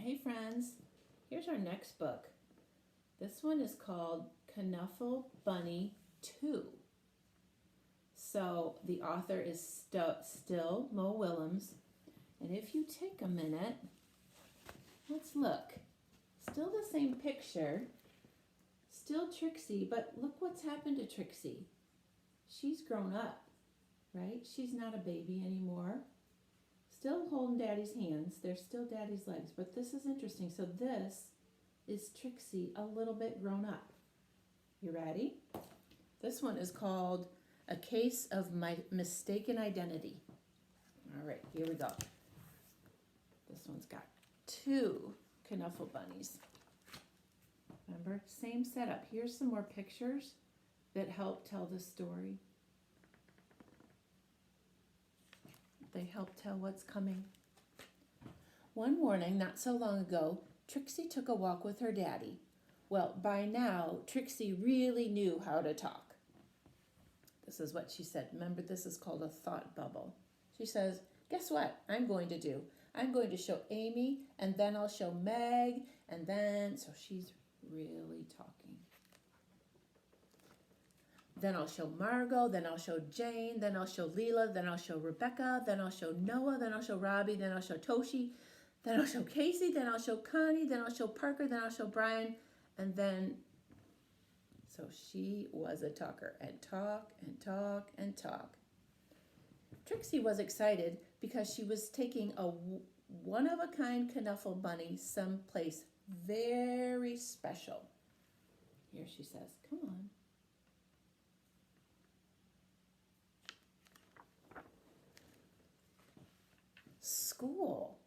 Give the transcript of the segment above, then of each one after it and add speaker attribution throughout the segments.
Speaker 1: Hey friends, here's our next book. This one is called Knuffle Bunny Too. So the author is still Mo Willems. And if you take a minute, let's look. Still the same picture, still Trixie, but look what's happened to Trixie. She's grown up, right? She's not a baby anymore. Still holding Daddy's hands. They're still Daddy's legs, but this is interesting. So this is Trixie a little bit grown up. You ready? This one is called A Case of My Mistaken Identity. All right, here we go. This one's got 2 Knuffle bunnies. Remember, same setup. Here's some more pictures that help tell the story. They help tell what's coming. One morning, not so long ago, Trixie took a walk with her daddy. Well, by now, Trixie really knew how to talk. This is what she said. Remember, this is called a thought bubble. She says, guess what I'm going to do? I'm going to show Amy, and then I'll show Meg, and then, so she's really talking. Then I'll show Margot, then I'll show Jane, then I'll show Leela, then I'll show Rebecca, then I'll show Noah, then I'll show Robbie, then I'll show Toshi, then I'll show Casey, then I'll show Connie, then I'll show Parker, then I'll show Brian, and then, so she was a talker, and talk, and talk, and talk. Trixie was excited because she was taking a one-of-a-kind Knuffle bunny someplace very special. Here she says, come on. School.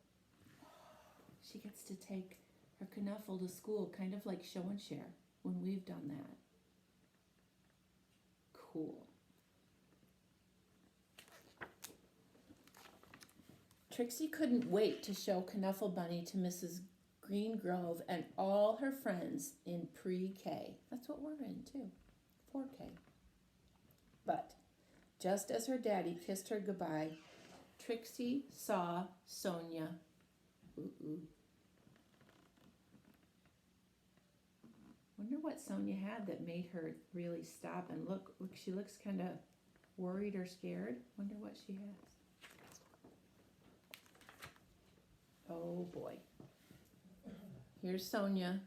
Speaker 1: She gets to take her Knuffle to school, kind of like show and share when we've done that. Cool. Trixie couldn't wait to show Knuffle Bunny to Mrs. Greengrove and all her friends in pre-K. That's what we're in too, 4K. But just as her daddy kissed her goodbye, Trixie saw Sonia. Wonder what Sonia had that made her really stop and look. Look, she looks kind of worried or scared. Wonder what she has. Oh boy. Here's Sonia.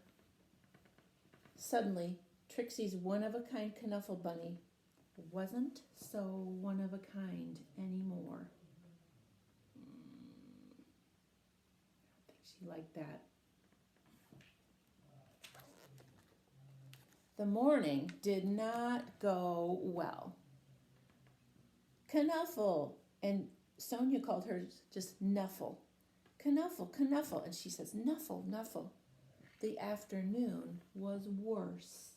Speaker 1: Suddenly, Trixie's one-of-a-kind Knuffle bunny wasn't so one-of-a-kind anymore. I don't think she liked that. The morning did not go well. Knuffle, and Sonia called her just Knuffle. Knuffle, Knuffle, and she says, Knuffle, Knuffle. The afternoon was worse.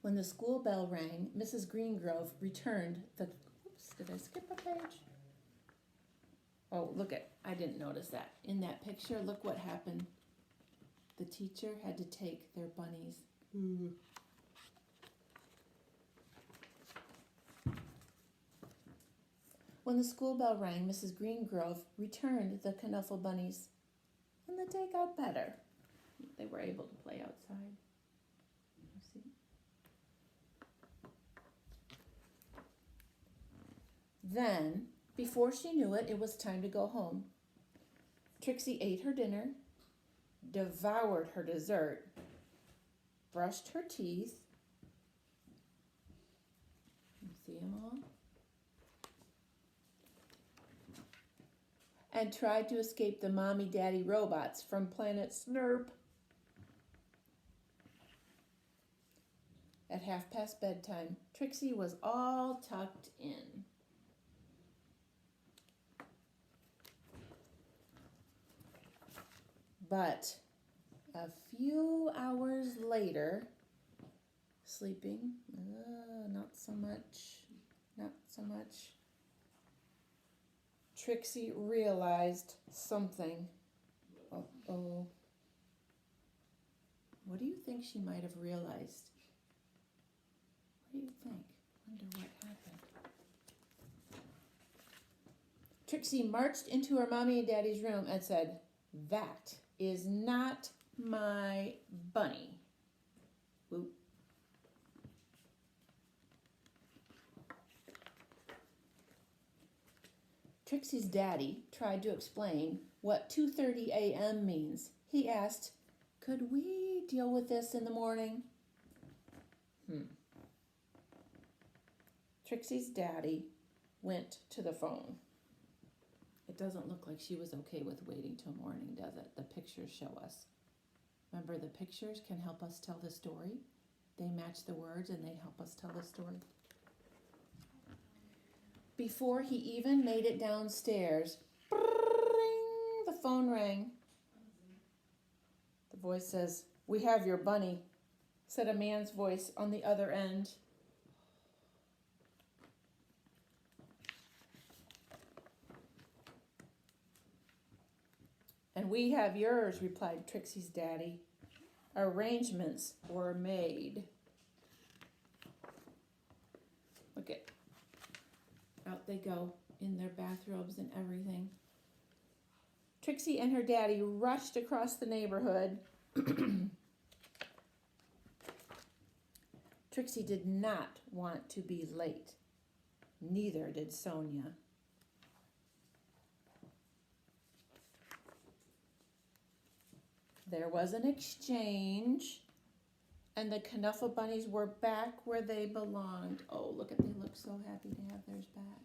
Speaker 1: When the school bell rang, Mrs. Greengrove returned the, oops, did I skip a page? Oh, look at, I didn't notice that. In that picture, look what happened. The teacher had to take their bunnies. When the school bell rang, Mrs. Greengrove returned the Knuffle bunnies, and the day got better. They were able to play outside. You see? Then, before she knew it, it was time to go home. Trixie ate her dinner, devoured her dessert, brushed her teeth. You see them all? And tried to escape the mommy-daddy robots from planet Snurp. At 1:30 bedtime, Trixie was all tucked in. But a few hours later, sleeping, not so much. Trixie realized something. Uh-oh. What do you think she might have realized? What do you think? Wonder what happened. Trixie marched into her mommy and daddy's room and said, "That is not my bunny." Whoop. Trixie's daddy tried to explain what 2:30 a.m. means. He asked, "Could we deal with this in the morning?" Trixie's daddy went to the phone. It doesn't look like she was okay with waiting till morning, does it? The pictures show us. Remember, the pictures can help us tell the story. They match the words and they help us tell the story. Before he even made it downstairs, bring, the phone rang. The voice says, "We have your bunny," said a man's voice on the other end. "And we have yours," replied Trixie's daddy. Arrangements were made. Look at, out they go in their bathrobes and everything. Trixie and her daddy rushed across the neighborhood. Trixie did not want to be late. Neither did Sonia. There was an exchange, and the Knuffle Bunnies were back where they belonged. Oh, look at, they look so happy to have theirs back.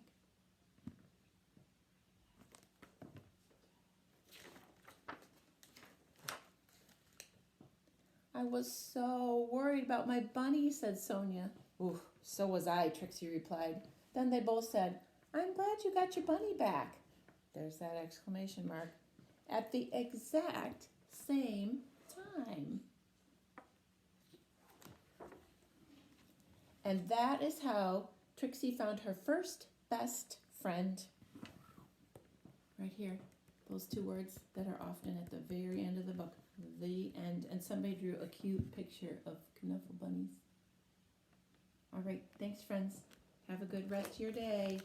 Speaker 1: "I was so worried about my bunny," said Sonia. "Ooh, so was I," Trixie replied. Then they both said, "I'm glad you got your bunny back." There's that exclamation mark. At the exact same time. And that is how Trixie found her first best friend. Right here, those two words that are often at the very end of the book, the end. And somebody drew a cute picture of Knuffle bunnies. All right, thanks friends. Have a good rest of your day.